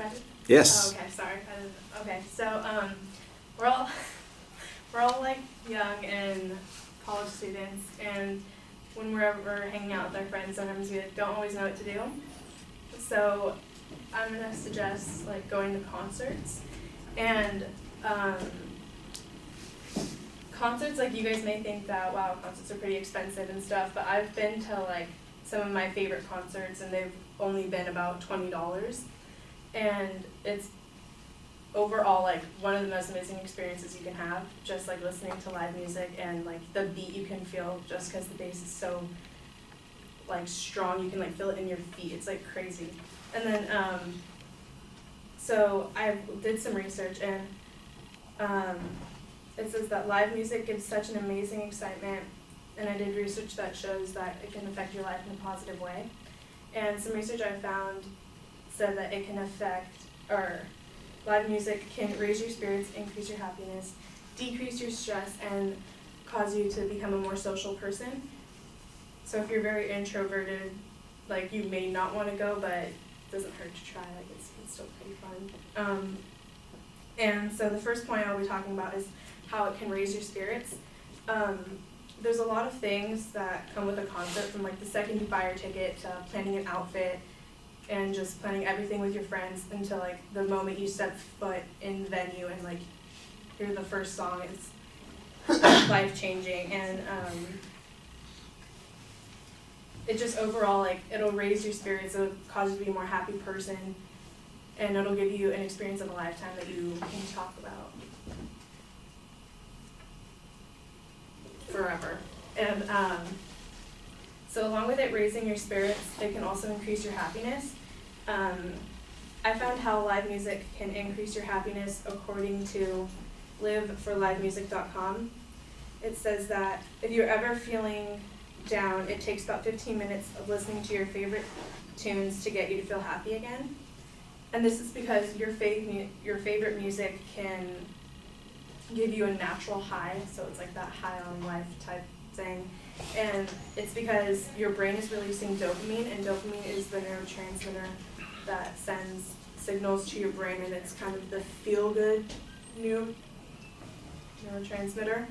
ready? Yes. Oh, okay, sorry. Okay, so we're all we're all like young and college students, and when we're ever hanging out with our friends, sometimes we don't always know what to do. So I'm gonna suggest like going to concerts, and concerts, like, you guys may think that, wow, concerts are pretty expensive and stuff, but I've been to like some of my favorite concerts, and they've only been about $20, and it's overall like one of the most amazing experiences you can have, just like listening to live music, and like the beat you can feel just because the bass is so like strong, you can like feel it in your feet. It's like crazy. And then so I did some research, and it says that live music gives such an amazing excitement, and I did research that shows that it can affect your life in a positive way. And some research I found said that it can affect, or live music can raise your spirits, increase your happiness, decrease your stress, and cause you to become a more social person. So if you're very introverted, like, you may not want to go, but it doesn't hurt to try. Like, it's still pretty fun. And so the first point I'll be talking about is how it can raise your spirits. There's a lot of things that come with a concert, from like the second you buy your ticket to planning an outfit and just planning everything with your friends, until like the moment you step foot in the venue and like hear the first song. It's life-changing, and it just overall, like, it'll raise your spirits, it'll cause you to be a more happy person, and it'll give you an experience of a lifetime that you can talk about forever. And so along with it raising your spirits, it can also increase your happiness. I found how live music can increase your happiness according to liveforlivemusic.com. It says that if you're ever feeling down, it takes about 15 minutes of listening to your favorite tunes to get you to feel happy again. And this is because your favorite music can give you a natural high, so it's like that high on life type thing. And it's because your brain is releasing dopamine, and dopamine is the neurotransmitter that sends signals to your brain, and it's kind of the feel-good neurotransmitter.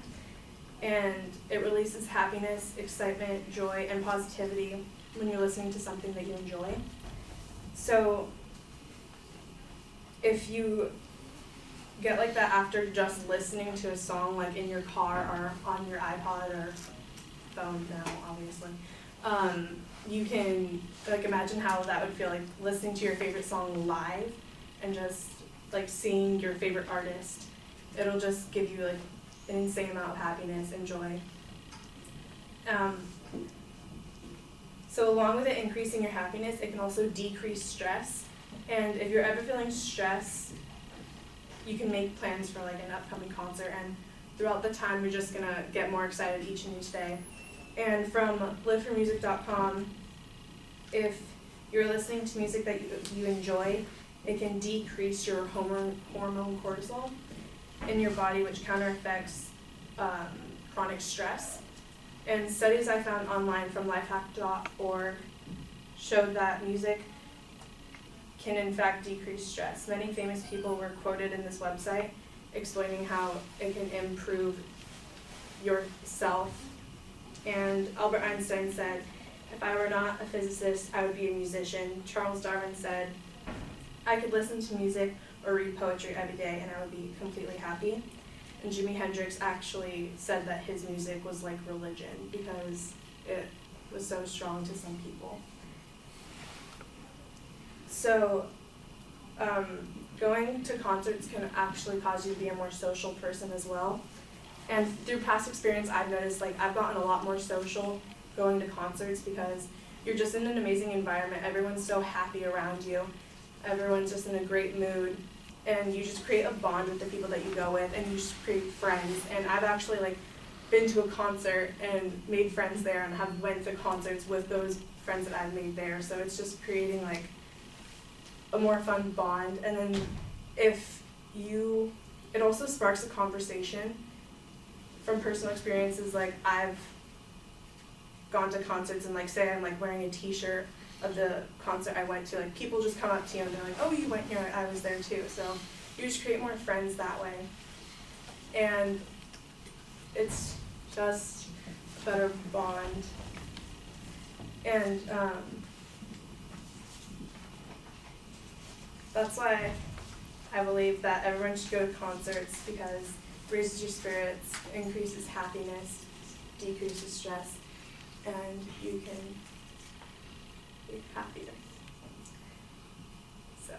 And it releases happiness, excitement, joy, and positivity when you're listening to something that you enjoy. So if you get like that after just listening to a song, like in your car or on your iPod or phone now, obviously, you can like imagine how that would feel, like listening to your favorite song live and just like seeing your favorite artist. It'll just give you like an insane amount of happiness and joy. So along with it increasing your happiness, it can also decrease stress. And if you're ever feeling stressed, you can make plans for like an upcoming concert, and throughout the time you're just gonna get more excited each and each day. And from liveformusic.com, if you're listening to music that you enjoy, it can decrease your hormone cortisol in your body, which counteracts chronic stress. And studies I found online from lifehack.org showed that music can in fact decrease stress. Many famous people were quoted in this website explaining how it can improve yourself. And Albert Einstein said, "If I were not a physicist, I would be a musician." Charles Darwin said, "I could listen to music or read poetry every day and I would be completely happy." And Jimi Hendrix actually said that his music was like religion because it was so strong to some people. So going to concerts can actually cause you to be a more social person as well. And through past experience, I've noticed like I've gotten a lot more social going to concerts, because you're just in an amazing environment. Everyone's so happy around you. Everyone's just in a great mood. And you just create a bond with the people that you go with, and you just create friends. And I've actually like been to a concert and made friends there, and have went to concerts with those friends that I've made there. So it's just creating like a more fun bond. And then it also sparks a conversation. From personal experiences, like I've gone to concerts and like say I'm like wearing a t-shirt of the concert I went to, like people just come up to you and they're like, oh, you went here, I was there too. So you just create more friends that way. And it's just a better bond. And that's why I believe that everyone should go to concerts, because it raises your spirits, increases happiness, decreases stress, and you can be happier. So.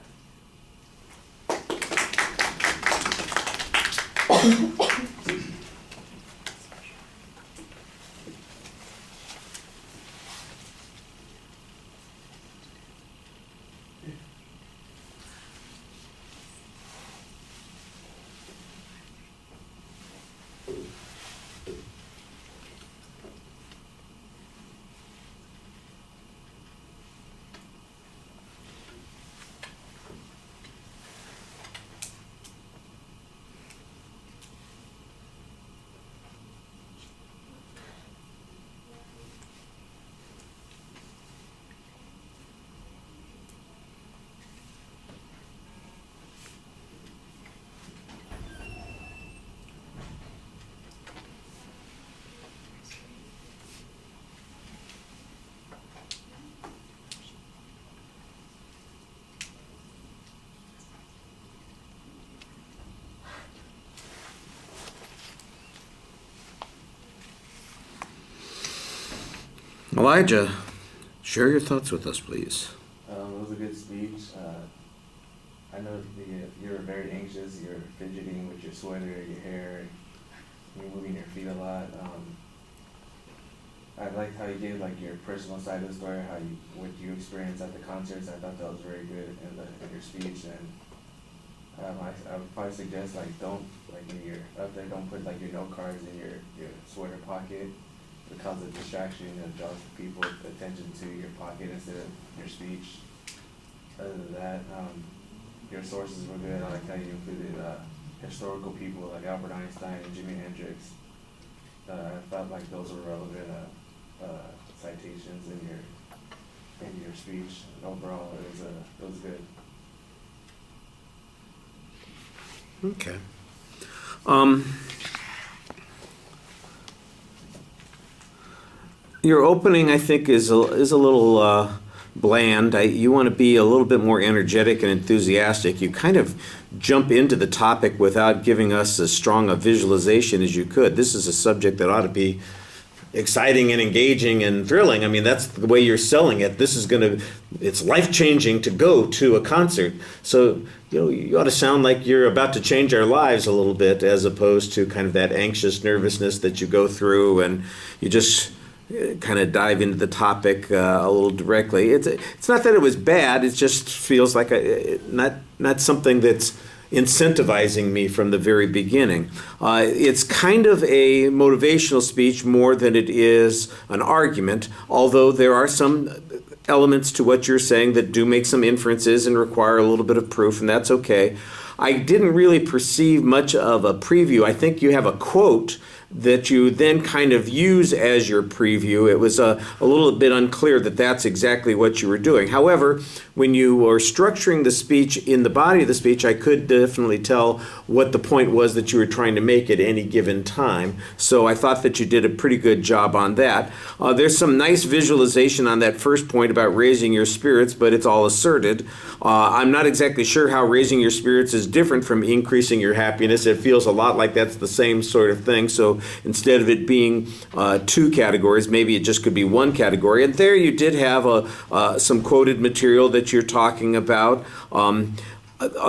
Elijah, share your thoughts with us, please. It was a good speech. I know you're very anxious. You're fidgeting with your sweater, your hair. You're moving your feet a lot. I liked how you gave like your personal side of the story, what you experienced at the concerts. I thought that was very good in your speech. And I would probably suggest don't when you're up there, don't put like your note cards in your sweater pocket. It causes a distraction and draws people's attention to your pocket instead of your speech. Other than that, your sources were good. I like how you included historical people like Albert Einstein and Jimi Hendrix. I felt like those were relevant citations in your speech. Overall, it was good. Okay. Your opening, I think, is a little bland. You want to be a little bit more energetic and enthusiastic. You kind of jump into the topic without giving us as strong a visualization as you could. This is a subject that ought to be exciting and engaging and thrilling. I mean, that's the way you're selling it. It's life-changing to go to a concert. So, you ought to sound like you're about to change our lives a little bit, as opposed to kind of that anxious nervousness that you go through and you just kind of dive into the topic a little directly. It's not that it was bad. It just feels like not something that's incentivizing me from the very beginning. It's kind of a motivational speech more than it is an argument, although there are some elements to what you're saying that do make some inferences and require a little bit of proof, and that's okay. I didn't really perceive much of a preview. I think you have a quote that you then kind of use as your preview. It was a little bit unclear that that's exactly what you were doing. However, when you were structuring the speech in the body of the speech, I could definitely tell what the point was that you were trying to make at any given time. So I thought that you did a pretty good job on that. There's some nice visualization on that first point about raising your spirits, but it's all asserted. I'm not exactly sure how raising your spirits is different from increasing your happiness. It feels a lot like that's the same sort of thing. So instead of it being two categories, maybe it just could be one category. And there you did have some quoted material that you're talking about.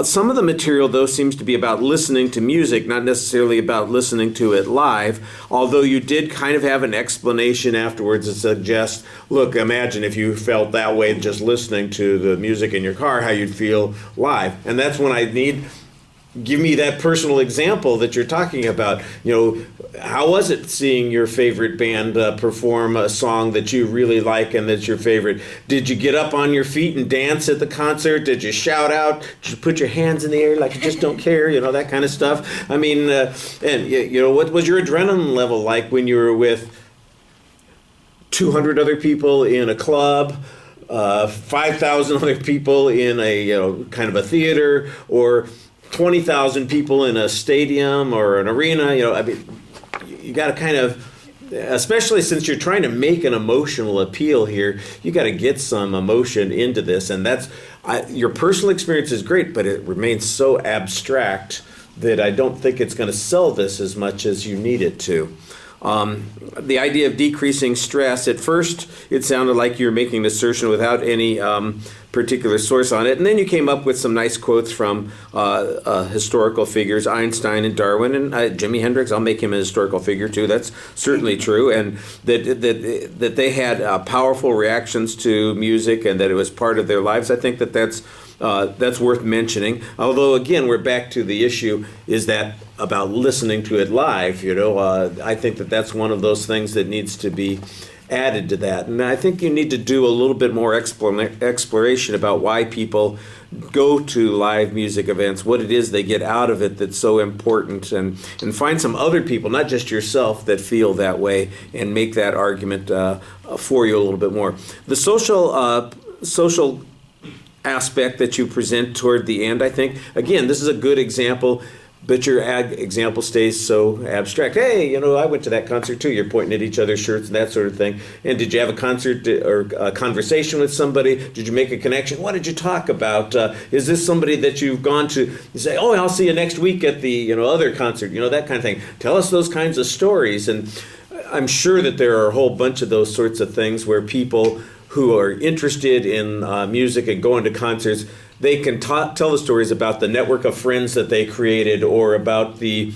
Some of the material, though, seems to be about listening to music, not necessarily about listening to it live, although you did kind of have an explanation afterwards that suggests, look, imagine if you felt that way just listening to the music in your car, how you'd feel live. And that's when I need... Give me that personal example that you're talking about. How was it seeing your favorite band perform a song that you really like and that's your favorite? Did you get up on your feet and dance at the concert? Did you shout out? Did you put your hands in the air like you just don't care? That kind of stuff. I mean, what was your adrenaline level like when you were with 200 other people in a club? 5,000 other people in a kind of a theater, or 20,000 people in a stadium or an arena. I mean, you got to kind of, especially since you're trying to make an emotional appeal here, you got to get some emotion into this, and your personal experience is great, but it remains so abstract that I don't think it's going to sell this as much as you need it to. The idea of decreasing stress, at first it sounded like you were making an assertion without any particular source on it, and then you came up with some nice quotes from historical figures, Einstein and Darwin, and Jimi Hendrix. I'll make him a historical figure too. That's certainly true, and that they had powerful reactions to music, and that it was part of their lives. I think that's worth mentioning. Although, again, we're back to the issue, is that about listening to it live. I think that's one of those things that needs to be added to that. And I think you need to do a little bit more exploration about why people go to live music events, what it is they get out of it that's so important, and find some other people, not just yourself, that feel that way, and make that argument for you a little bit more. The social aspect that you present toward the end, I think, again, this is a good example, but your example stays so abstract. Hey, I went to that concert too. You're pointing at each other's shirts and that sort of thing. And did you have a concert or a conversation with somebody? Did you make a connection? What did you talk about? Is this somebody that you've gone to? You say, oh, I'll see you next week at the other concert. That kind of thing. Tell us those kinds of stories. And I'm sure that there are a whole bunch of those sorts of things where people who are interested in music and going to concerts, they can tell the stories about the network of friends that they created, or about the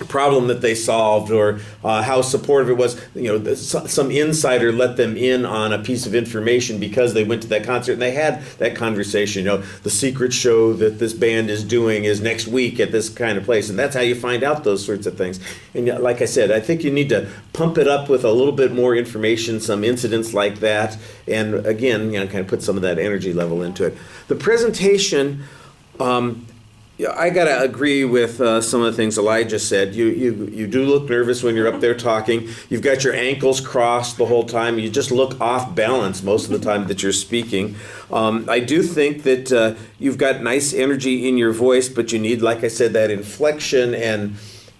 problem that they solved, or how supportive it was. Some insider let them in on a piece of information because they went to that concert and they had that conversation. The secret show that this band is doing is next week at this kind of place, and that's how you find out those sorts of things. And like I said, I think you need to pump it up with a little bit more information, some incidents like that, and again, kind of put some of that energy level into it. The presentation. I got to agree with some of the things Elijah said. You do look nervous when you're up there talking. You've got your ankles crossed the whole time. You just look off balance most of the time that you're speaking. I do think that you've got nice energy in your voice, but you need, like I said, that inflection, and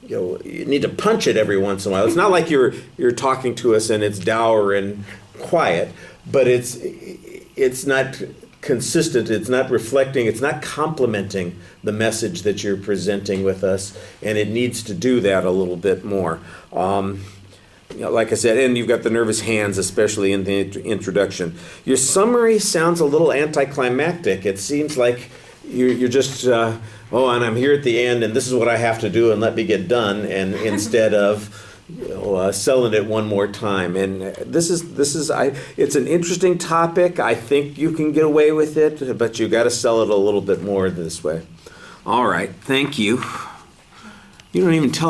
you need to punch it every once in a while. It's not like you're talking to us and it's dour and quiet, but it's not consistent, it's not reflecting, it's not complementing the message that you're presenting with us, and it needs to do that a little bit more. Like I said, and you've got the nervous hands, especially in the introduction. Your summary sounds a little anticlimactic. It seems like you're just, and I'm here at the end, and this is what I have to do, and let me get done, and instead of selling it one more time. And it's an interesting topic. I think you can get away with it, but you got to sell it a little bit more this way. All right, thank you. You don't even tell